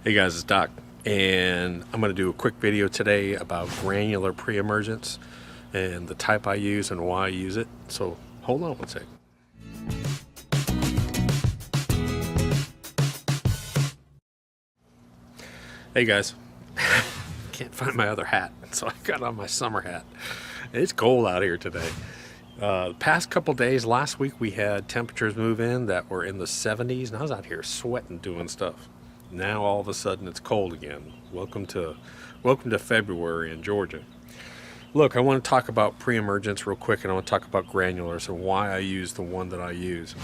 Hey guys, it's Doc, and I'm going to do a quick video today about granular pre-emergents and the type I use and why I use it. So hold on one second. Hey guys, can't find my other hat, so I got on my summer hat. It's cold out here today. The past couple days, last week we had temperatures move in that were in the 70s, and I was out here sweating doing stuff. Now all of a sudden it's cold again. Welcome to February in Georgia. Look, I want to talk about pre-emergents real quick, and I want to talk about granulars and why I use the one that I use.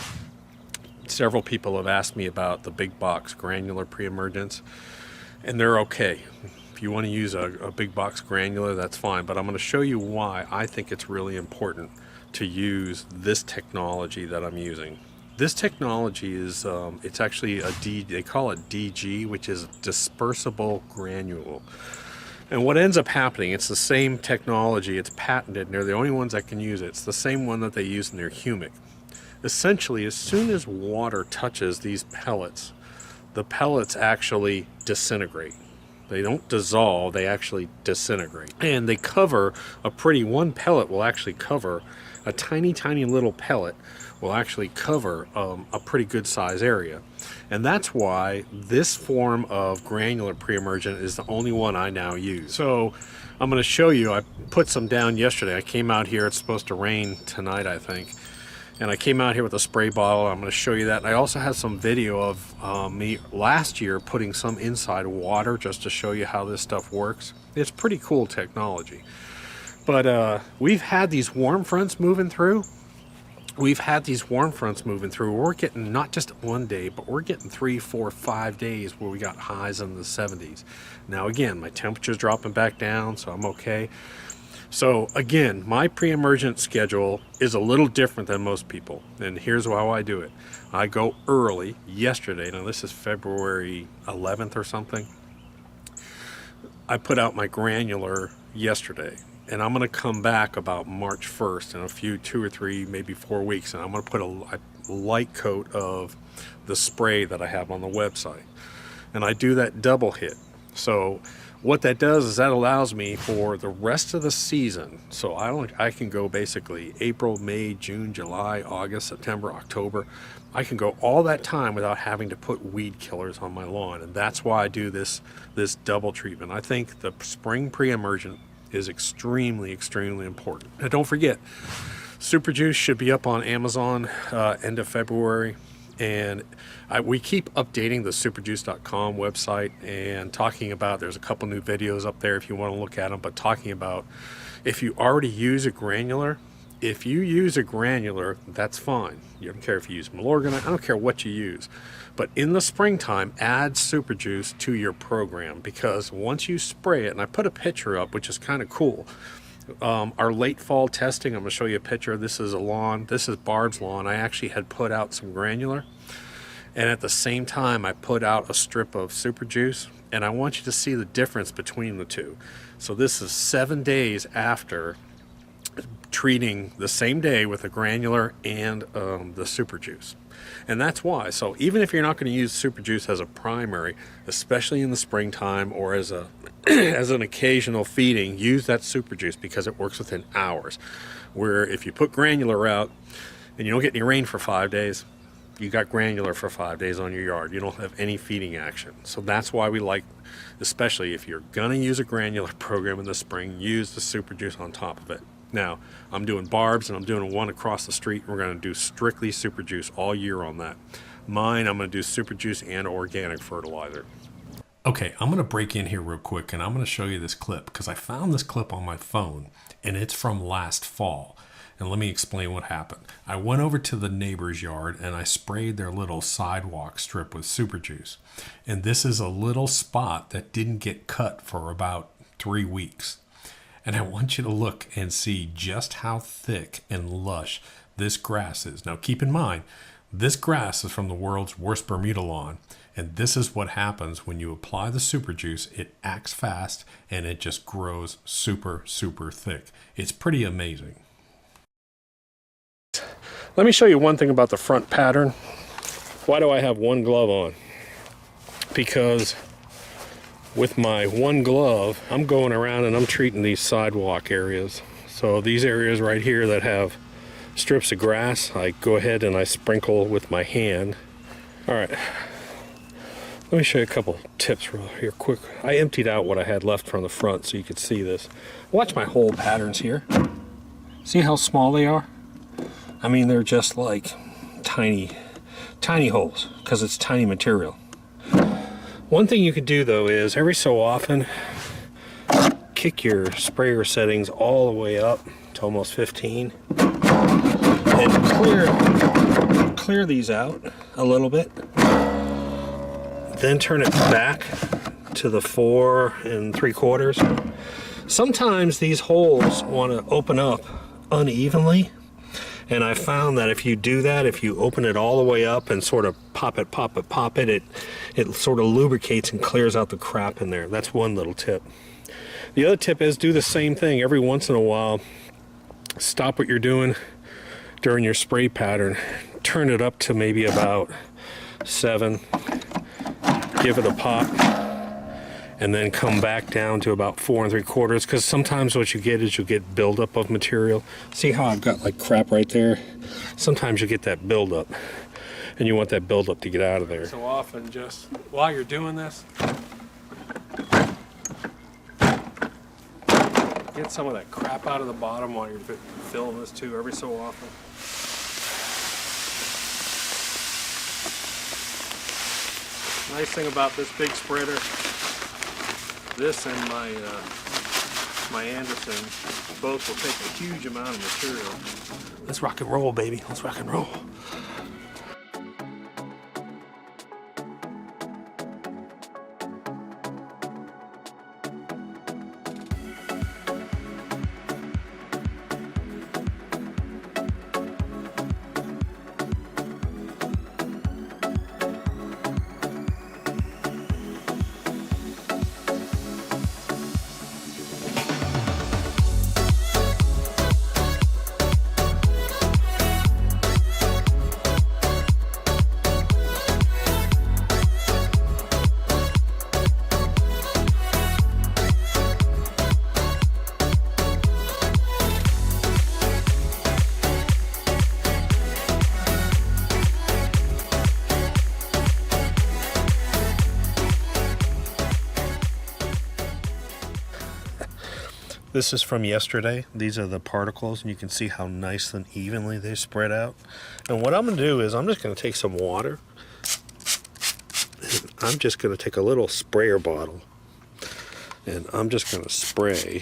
Several people have asked me about the big box granular pre-emergents, and they're okay. If you want to use a big box granular, that's fine, but I'm going to show you why I think it's really important to use this technology that I'm using. This technology is, it's actually they call it DG, which is dispersible granule. And what ends up happening, it's the same technology, it's patented, and they're the only ones that can use it. It's the same one that they use in their humic. Essentially, as soon as water touches these pellets, the pellets actually disintegrate. They don't dissolve, they actually disintegrate. And they cover one pellet will actually cover, a tiny little pellet will actually cover a pretty good size area. And that's why this form of granular pre-emergent is the only one I now use. So I'm going to show you, I put some down yesterday. I came out here, it's supposed to rain tonight I think. And I came out here with a spray bottle. I'm going to show you that. And I also have some video of me last year putting some inside water just to show you how this stuff works. It's pretty cool technology. But we've had these warm fronts moving through. We're getting not just one day, but we're getting 3, 4, 5 days where we got highs in the 70s. Now again, my temperature's dropping back down, so I'm okay. So again, my pre-emergent schedule is a little different than most people, and here's how I do it. I go early. Yesterday, now this is February 11th or something, I put out my granular yesterday, and I'm going to come back about March 1st in a few 2 or 3, maybe 4 weeks, and I'm going to put a light coat of the spray that I have on the website, and I do that double hit. So what that does is that allows me for the rest of the season, so I can go basically April, May, June, July, August, September, October. I can go all that time without having to put weed killers on my lawn, and that's why I do this double treatment. I think the spring pre-emergent is extremely important. Now don't forget, Super Juice should be up on Amazon end of February. And we keep updating the superjuice.com website and talking about, there's a couple new videos up there if you want to look at them, but talking about if you already use a granular, if you use a granular, that's fine. You don't care if you use Milorganite, I don't care what you use. But in the springtime, add Super Juice to your program, because once you spray it, and I put a picture up, which is kind of cool. Our late fall testing, I'm going to show you a picture. This is a lawn. This is Barb's lawn. I actually had put out some granular, and at the same time I put out a strip of Super Juice, and I want you to see the difference between the two. So this is 7 days after treating the same day with the granular and the Super Juice. And that's why. So even if you're not going to use Super Juice as a primary, especially in the springtime or as an occasional feeding, use that Super Juice because it works within hours. Where if you put granular out and you don't get any rain for 5 days, you got granular for 5 days on your yard. You don't have any feeding action. So that's why we like, especially if you're going to use a granular program in the spring, use the Super Juice on top of it. Now, I'm doing Barb's and I'm doing one across the street. We're going to do strictly Super Juice all year on that. Mine, I'm going to do Super Juice and organic fertilizer. Okay, I'm going to break in here real quick and I'm going to show you this clip because I found this clip on my phone and it's from last fall. And let me explain what happened. I went over to the neighbor's yard and I sprayed their little sidewalk strip with Super Juice. And this is a little spot that didn't get cut for about 3 weeks. And I want you to look and see just how thick and lush this grass is. Now keep in mind, this grass is from the world's worst Bermuda lawn. And this is what happens when you apply the Super Juice. It acts fast and it just grows super thick. It's pretty amazing. Let me show you one thing about the front pattern. Why do I have one glove on? Because with my one glove, I'm going around and I'm treating these sidewalk areas. So these areas right here that have strips of grass, I go ahead and I sprinkle with my hand. All right, let me show you a couple tips real here quick. I emptied out what I had left from the front so you could see this. Watch my hole patterns here. See how small they are? I mean, they're just like tiny holes because it's tiny material. One thing you could do though is every so often kick your sprayer settings all the way up to almost 15 and clear these out a little bit, then turn it back to the 4 3/4. Sometimes these holes want to open up unevenly, and I found that if you do that, if you open it all the way up and sort of pop it, it sort of lubricates and clears out the crap in there. That's one little tip. The other tip is do the same thing every once in a while. Stop what you're doing during your spray pattern, turn it up to maybe about 7, give it a pop, and then come back down to about 4 3/4, because sometimes what you get is you'll get buildup of material. See how I've got like crap right there? Sometimes you get that buildup, and you want that buildup to get out of there. So often, just while you're doing this, get some of that crap out of the bottom while you're filling this too, every so often. Nice thing about this big spreader, this and my Anderson both will take a huge amount of material. Let's rock and roll, baby. Let's rock and roll. This is from yesterday. These are the particles, and you can see how nice and evenly they spread out. And what I'm going to do is I'm just going to take some water, and I'm just going to take a little sprayer bottle, and I'm just going to spray.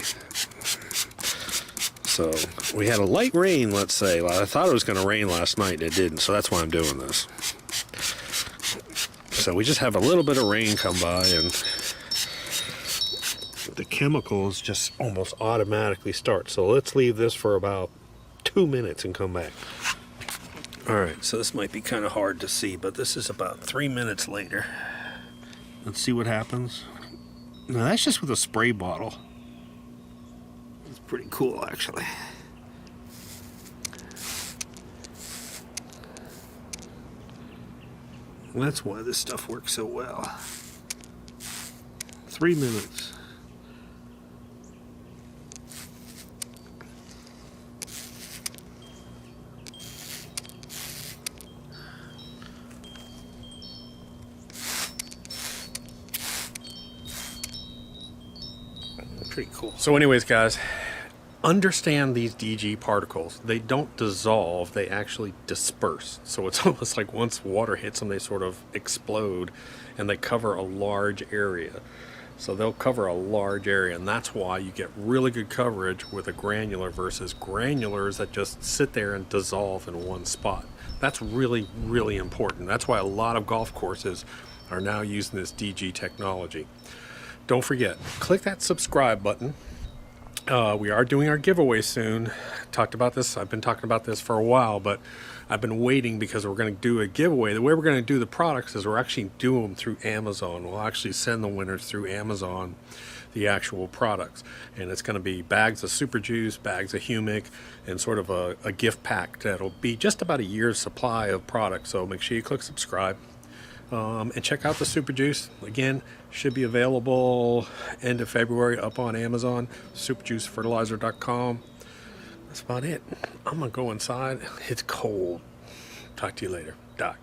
So we had a light rain, let's say. I thought it was going to rain last night, and it didn't, so that's why I'm doing this. So we just have a little bit of rain come by, and the chemicals just almost automatically start. So let's leave this for about 2 minutes and come back. All right, so this might be kind of hard to see, but this is about 3 minutes later. Let's see what happens. Now that's just with a spray bottle. It's pretty cool, actually. That's why this stuff works so well. 3 minutes. Pretty cool. So anyways, guys, understand these DG particles. They don't dissolve, they actually disperse. So it's almost like once water hits them, they sort of explode, and they cover a large area. So they'll cover a large area, and that's why you get really good coverage with a granular versus granulars that just sit there and dissolve in one spot. That's really, really important. That's why a lot of golf courses are now using this DG technology. Don't forget, click that subscribe button. We are doing our giveaway soon. Talked about this. I've been talking about this for a while, but I've been waiting because we're going to do a giveaway. The way we're going to do the products is we're actually doing them through Amazon. We'll actually send the winners through Amazon, the actual products. And it's going to be bags of Super Juice, bags of Humic, and sort of a gift pack that'll be just about a year's supply of products. So make sure you click subscribe. And check out the Super Juice. Again, should be available end of February up on Amazon, superjuicefertilizer.com. That's about it. I'm going to go inside. It's cold. Talk to you later. Doc.